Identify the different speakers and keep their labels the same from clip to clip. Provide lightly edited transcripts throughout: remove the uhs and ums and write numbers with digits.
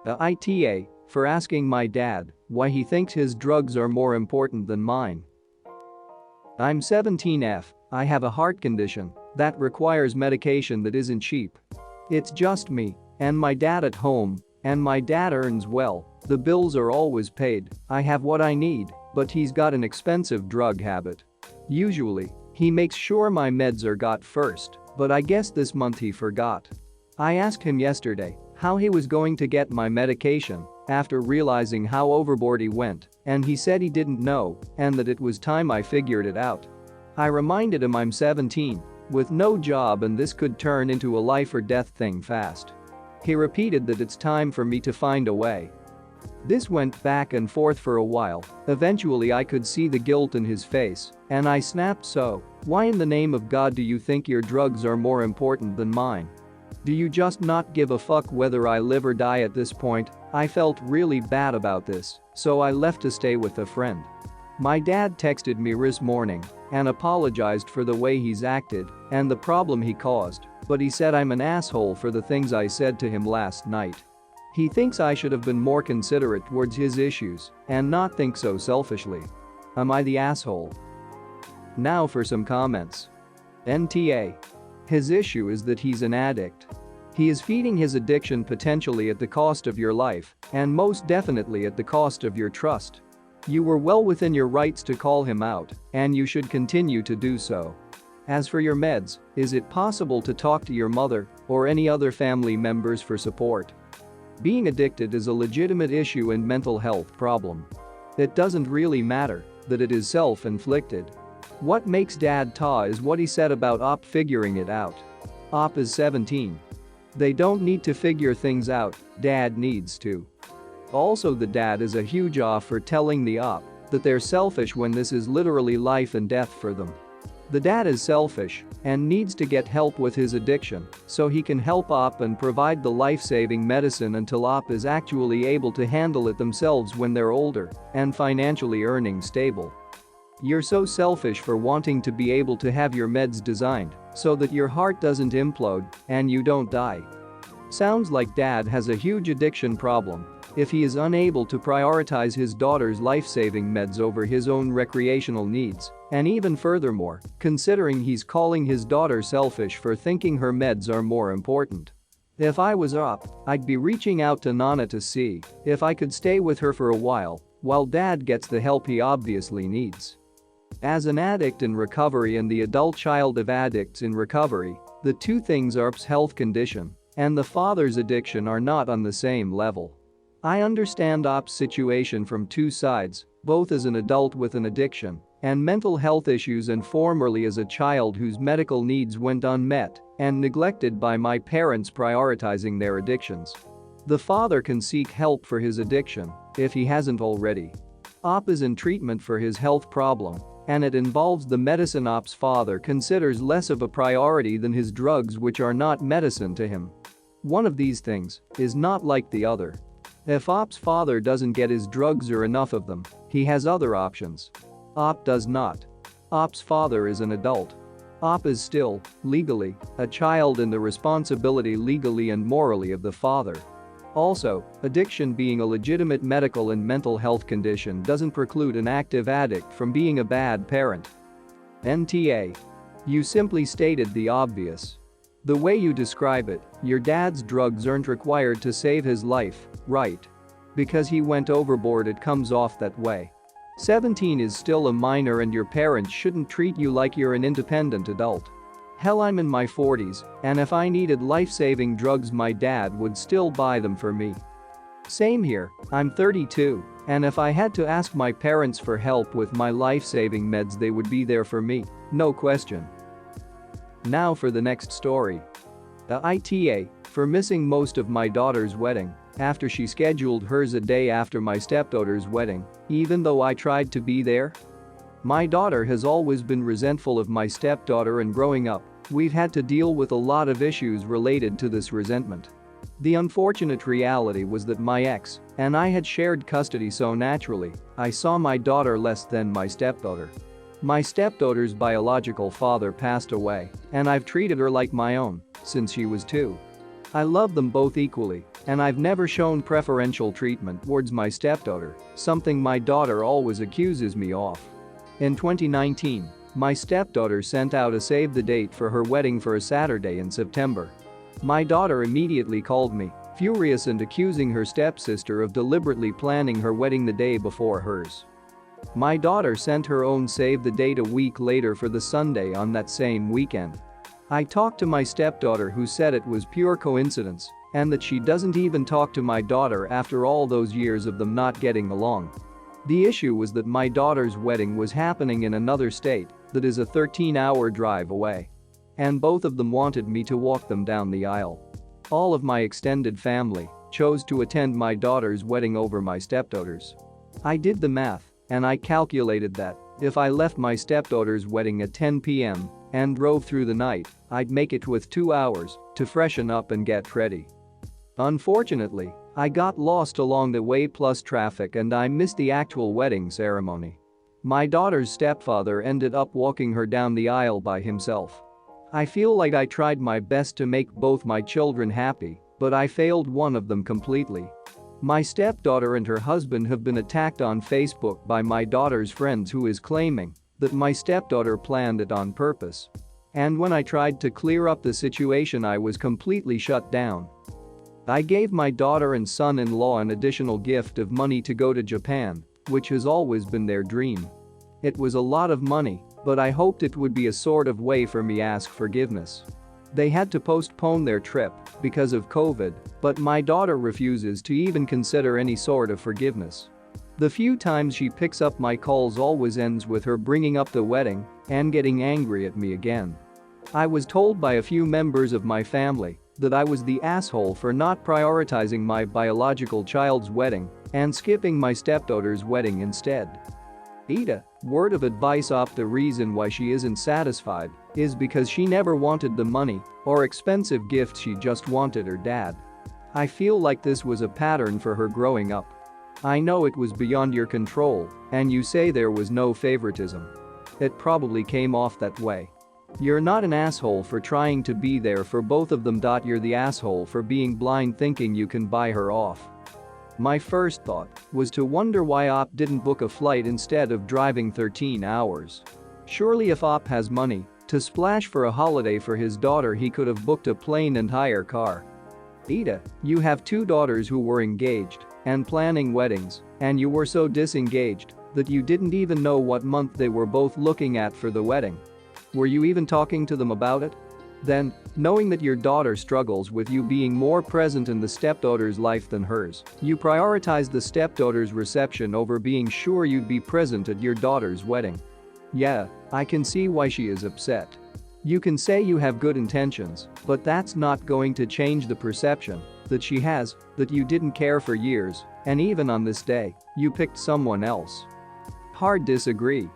Speaker 1: AITA for asking my dad why he thinks his drugs are more important than mine. I'm 17F, I have a heart condition that requires medication that isn't cheap. It's just me and my dad at home, and my dad earns well, the bills are always paid, I have what I need, but he's got an expensive drug habit. Usually, he makes sure my meds are got first, but I guess this month he forgot. I asked him yesterday how he was going to get my medication after realizing how overboard he went, and he said he didn't know and that it was time I figured it out. I reminded him I'm 17, with no job and this could turn into a life or death thing fast. He repeated that it's time for me to find a way. This went back and forth for a while, eventually I could see the guilt in his face, and I snapped, so, why in the name of God do you think your drugs are more important than mine? Do you just not give a fuck whether I live or die at this point? I felt really bad about this, so I left to stay with a friend. My dad texted me this morning and apologized for the way he's acted and the problem he caused, but he said I'm an asshole for the things I said to him last night. He thinks I should have been more considerate towards his issues and not think so selfishly. Am I the asshole? Now for some comments. NTA. His issue is that he's an addict. He is feeding his addiction potentially at the cost of your life and most definitely at the cost of your trust. You were well within your rights to call him out, and you should continue to do so. As for your meds, is it possible to talk to your mother or any other family members for support? Being addicted is a legitimate issue and mental health problem. It doesn't really matter that it is self-inflicted. What makes Dad taw is what he said about Op figuring it out. Op is 17. They don't need to figure things out, Dad needs to. Also, the dad is a huge off for telling the op that they're selfish when this is literally life and death for them. The dad is selfish and needs to get help with his addiction so he can help op and provide the life-saving medicine until op is actually able to handle it themselves when they're older and financially earning stable. You're so selfish for wanting to be able to have your meds designed so that your heart doesn't implode and you don't die. Sounds like dad has a huge addiction problem if he is unable to prioritize his daughter's life-saving meds over his own recreational needs, and even furthermore, considering he's calling his daughter selfish for thinking her meds are more important. If I was op, I'd be reaching out to Nana to see if I could stay with her for a while dad gets the help he obviously needs. As an addict in recovery and the adult child of addicts in recovery, the two things op's health condition and the father's addiction are not on the same level. I understand op's situation from two sides, both as an adult with an addiction and mental health issues and formerly as a child whose medical needs went unmet and neglected by my parents prioritizing their addictions. The father can seek help for his addiction if he hasn't already. Op is in treatment for his health problem, and it involves the medicine op's father considers less of a priority than his drugs, which are not medicine to him. One of these things is not like the other. If op's father doesn't get his drugs or enough of them, he has other options. Op does not. Op's father is an adult. Op is still, legally, a child and the responsibility legally and morally of the father. Also, addiction being a legitimate medical and mental health condition doesn't preclude an active addict from being a bad parent. NTA. You simply stated the obvious. The way you describe it, your dad's drugs aren't required to save his life, right? Because he went overboard, it comes off that way. 17 is still a minor and your parents shouldn't treat you like you're an independent adult. Hell, I'm in my 40s, and if I needed life-saving drugs my dad would still buy them for me. Same here, I'm 32, and if I had to ask my parents for help with my life-saving meds they would be there for me, no question. Now for the next story. AITA for missing most of my daughter's wedding after she scheduled hers a day after my stepdaughter's wedding, even though I tried to be there. My daughter has always been resentful of my stepdaughter, and growing up, we've had to deal with a lot of issues related to this resentment. The unfortunate reality was that my ex and I had shared custody, so naturally, I saw my daughter less than my stepdaughter. My stepdaughter's biological father passed away, and I've treated her like my own since she was 2. I love them both equally, and I've never shown preferential treatment towards my stepdaughter, something my daughter always accuses me of. In 2019, my stepdaughter sent out a save the date for her wedding for a Saturday in September. My daughter immediately called me, furious and accusing her stepsister of deliberately planning her wedding the day before hers. My daughter sent her own save the date a week later for the Sunday on that same weekend. I talked to my stepdaughter, who said it was pure coincidence and that she doesn't even talk to my daughter after all those years of them not getting along. The issue was that my daughter's wedding was happening in another state that is a 13-hour drive away. And both of them wanted me to walk them down the aisle. All of my extended family chose to attend my daughter's wedding over my stepdaughter's. I did the math, and I calculated that if I left my stepdaughter's wedding at 10 p.m. and drove through the night, I'd make it with 2 hours to freshen up and get ready. Unfortunately, I got lost along the way plus traffic and I missed the actual wedding ceremony. My daughter's stepfather ended up walking her down the aisle by himself. I feel like I tried my best to make both my children happy, but I failed one of them completely. My stepdaughter and her husband have been attacked on Facebook by my daughter's friends, who is claiming that my stepdaughter planned it on purpose. And when I tried to clear up the situation, I was completely shut down. I gave my daughter and son-in-law an additional gift of money to go to Japan, which has always been their dream. It was a lot of money, but I hoped it would be a sort of way for me to ask forgiveness. They had to postpone their trip because of COVID, but my daughter refuses to even consider any sort of forgiveness. The few times she picks up my calls always ends with her bringing up the wedding and getting angry at me again. I was told by a few members of my family that I was the asshole for not prioritizing my biological child's wedding and skipping my stepdaughter's wedding instead. AITA, word of advice: the reason why she isn't satisfied is because she never wanted the money or expensive gifts, she just wanted her dad. I feel like this was a pattern for her growing up. I know it was beyond your control, and you say there was no favoritism. It probably came off that way. You're not an asshole for trying to be there for both of them. You're the asshole for being blind, thinking you can buy her off. My first thought was to wonder why Op didn't book a flight instead of driving 13 hours. Surely if Op has money to splash for a holiday for his daughter, he could have booked a plane and hire car. AITA, you have 2 daughters who were engaged and planning weddings, and you were so disengaged that you didn't even know what month they were both looking at for the wedding. Were you even talking to them about it? Then, knowing that your daughter struggles with you being more present in the stepdaughter's life than hers, you prioritized the stepdaughter's reception over being sure you'd be present at your daughter's wedding. Yeah, I can see why she is upset. You can say you have good intentions, but that's not going to change the perception that she has that you didn't care for years, and even on this day, you picked someone else. Hard disagree.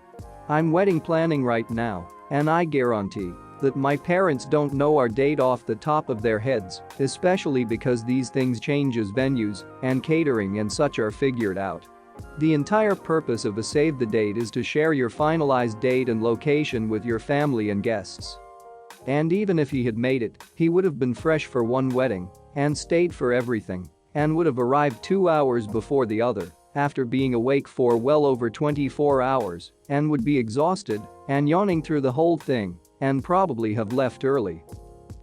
Speaker 1: I'm wedding planning right now, and I guarantee that my parents don't know our date off the top of their heads, especially because these things change as venues and catering and such are figured out. The entire purpose of a save the date is to share your finalized date and location with your family and guests. And even if he had made it, he would have been fresh for one wedding and stayed for everything and would have arrived 2 hours before the other after being awake for well over 24 hours and would be exhausted and yawning through the whole thing and probably have left early.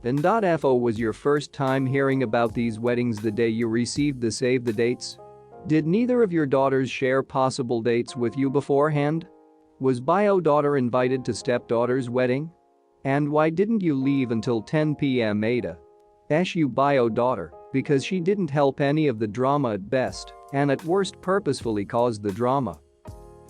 Speaker 1: And FO was your first time hearing about these weddings the day you received the save the dates? Did neither of your daughters share possible dates with you beforehand? Was bio daughter invited to stepdaughter's wedding? And why didn't you leave until 10 p.m. AITA? SU bio daughter, because she didn't help any of the drama at best and at worst purposefully caused the drama.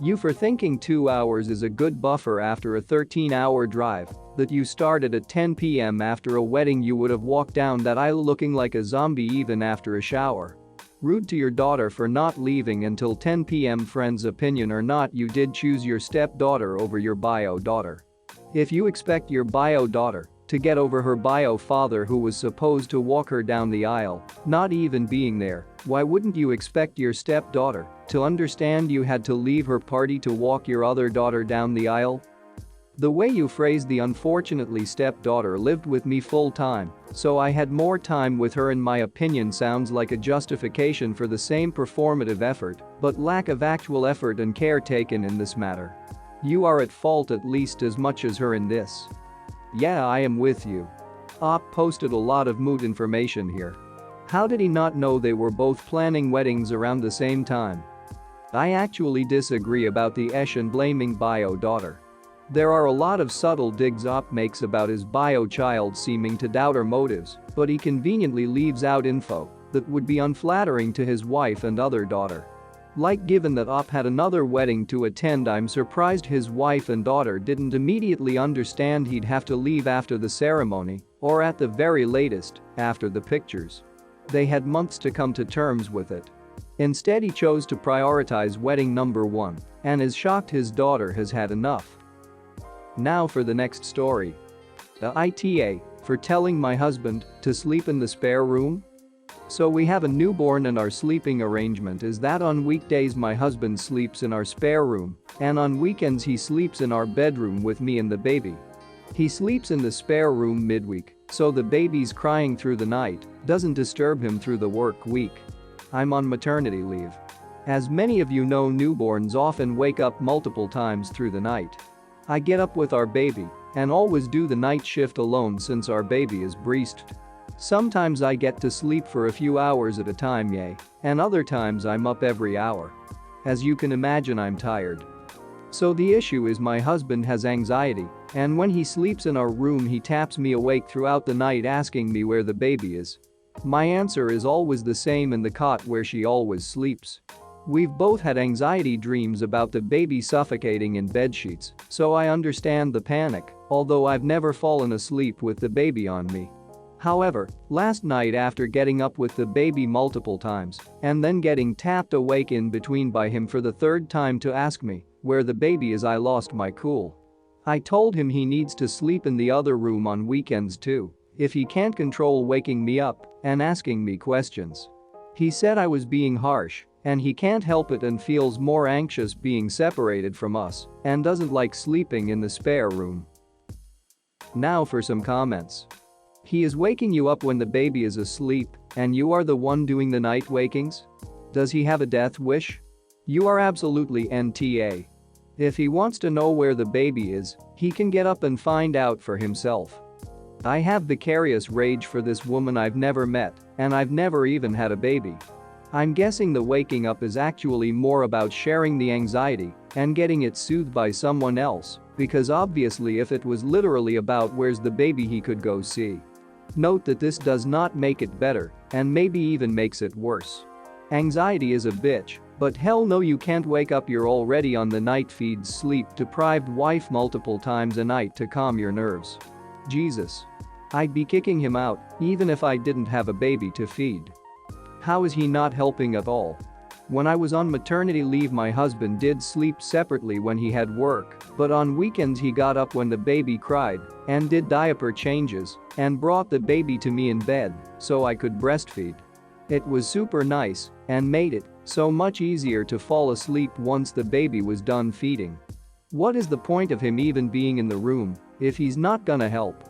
Speaker 1: You for thinking 2 hours is a good buffer after a 13-hour drive that you started at 10 p.m. after a wedding. You would have walked down that aisle looking like a zombie even after a shower. Rude to your daughter for not leaving until 10 p.m. Friends' opinion or not, you did choose your stepdaughter over your bio daughter. If you expect your bio daughter to get over her bio father who was supposed to walk her down the aisle, not even being there, why wouldn't you expect your stepdaughter to understand you had to leave her party to walk your other daughter down the aisle? The way you phrased the unfortunately stepdaughter lived with me full time, so I had more time with her in my opinion sounds like a justification for the same performative effort, but lack of actual effort and care taken in this matter. You are at fault at least as much as her in this. Yeah, I am with you. Op posted a lot of mood information here. How did he not know they were both planning weddings around the same time? I actually disagree about the Esh and blaming bio daughter. There are a lot of subtle digs Op makes about his bio child seeming to doubt her motives, but he conveniently leaves out info that would be unflattering to his wife and other daughter. Like given that Op had another wedding to attend, I'm surprised his wife and daughter didn't immediately understand he'd have to leave after the ceremony, or at the very latest, after the pictures. They had months to come to terms with it. Instead he chose to prioritize wedding number 1 and is shocked his daughter has had enough. Now for the next story. The AITA for telling my husband to sleep in the spare room? So we have a newborn and our sleeping arrangement is that on weekdays my husband sleeps in our spare room and on weekends he sleeps in our bedroom with me and the baby. He sleeps in the spare room midweek, so the baby's crying through the night doesn't disturb him through the work week. I'm on maternity leave. As many of you know, newborns often wake up multiple times through the night. I get up with our baby and always do the night shift alone since our baby is breastfed. Sometimes I get to sleep for a few hours at a time, yay, and other times I'm up every hour. As you can imagine, I'm tired. So the issue is my husband has anxiety, and when he sleeps in our room he taps me awake throughout the night asking me where the baby is. My answer is always the same: in the cot where she always sleeps. We've both had anxiety dreams about the baby suffocating in bedsheets, so I understand the panic, although I've never fallen asleep with the baby on me. However, last night after getting up with the baby multiple times and then getting tapped awake in between by him for the 3rd time to ask me where the baby is, I lost my cool. I told him he needs to sleep in the other room on weekends too, if he can't control waking me up and asking me questions. He said I was being harsh, and he can't help it and feels more anxious being separated from us and doesn't like sleeping in the spare room. Now for some comments. He is waking you up when the baby is asleep and you are the one doing the night wakings? Does he have a death wish? You are absolutely NTA. If he wants to know where the baby is, he can get up and find out for himself. I have vicarious rage for this woman I've never met, and I've never even had a baby. I'm guessing the waking up is actually more about sharing the anxiety and getting it soothed by someone else, because obviously if it was literally about where's the baby he could go see. Note that this does not make it better and maybe even makes it worse. Anxiety is a bitch, but hell no, you can't wake up your already on the night feeds sleep-deprived wife multiple times a night to calm your nerves. Jesus. I'd be kicking him out even if I didn't have a baby to feed. How is he not helping at all? When I was on maternity leave my husband did sleep separately when he had work, but on weekends he got up when the baby cried and did diaper changes and brought the baby to me in bed so I could breastfeed. It was super nice and made it so much easier to fall asleep once the baby was done feeding. What is the point of him even being in the room if he's not gonna help?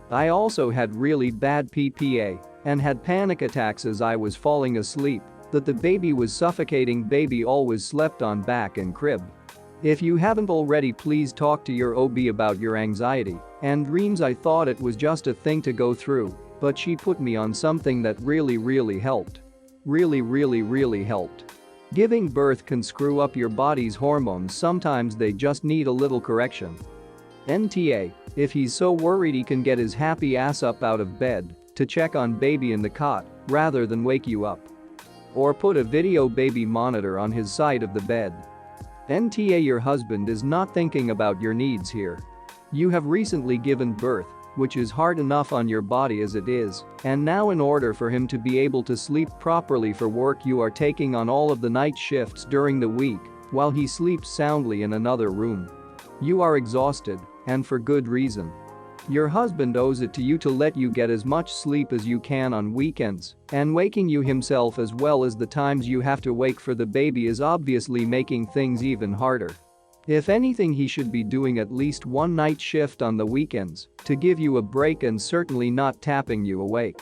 Speaker 1: I also had really bad PPA and had panic attacks as I was falling asleep that the baby was suffocating. Baby always slept on back and crib. If you haven't already, please talk to your OB about your anxiety and dreams. I thought it was just a thing to go through, but she put me on something that really helped. Really helped. Giving birth can screw up your body's hormones. Sometimes they just need a little correction. NTA, if he's so worried he can get his happy ass up out of bed to check on baby in the cot rather than wake you up. Or put a video baby monitor on his side of the bed. NTA, your husband is not thinking about your needs here. You have recently given birth, which is hard enough on your body as it is, and now in order for him to be able to sleep properly for work you are taking on all of the night shifts during the week while he sleeps soundly in another room. You are exhausted, and for good reason. Your husband owes it to you to let you get as much sleep as you can on weekends, and waking you himself as well as the times you have to wake for the baby is obviously making things even harder. If anything, he should be doing at least one night shift on the weekends to give you a break and certainly not tapping you awake.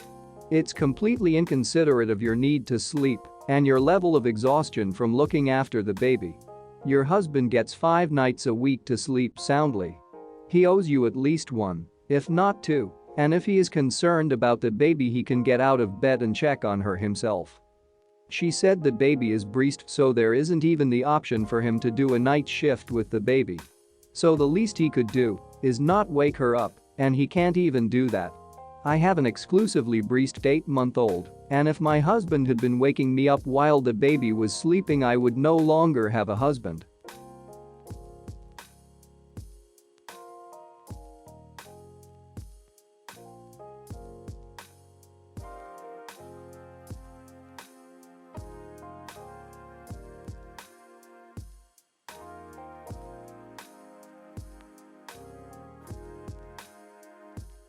Speaker 1: It's completely inconsiderate of your need to sleep and your level of exhaustion from looking after the baby. Your husband gets 5 nights a week to sleep soundly. He owes you at least 1, if not 2, and if he is concerned about the baby, he can get out of bed and check on her himself. She said the baby is breast, so there isn't even the option for him to do a night shift with the baby. So the least he could do is not wake her up, and he can't even do that. I have an exclusively breast 8-month-old, and if my husband had been waking me up while the baby was sleeping, I would no longer have a husband.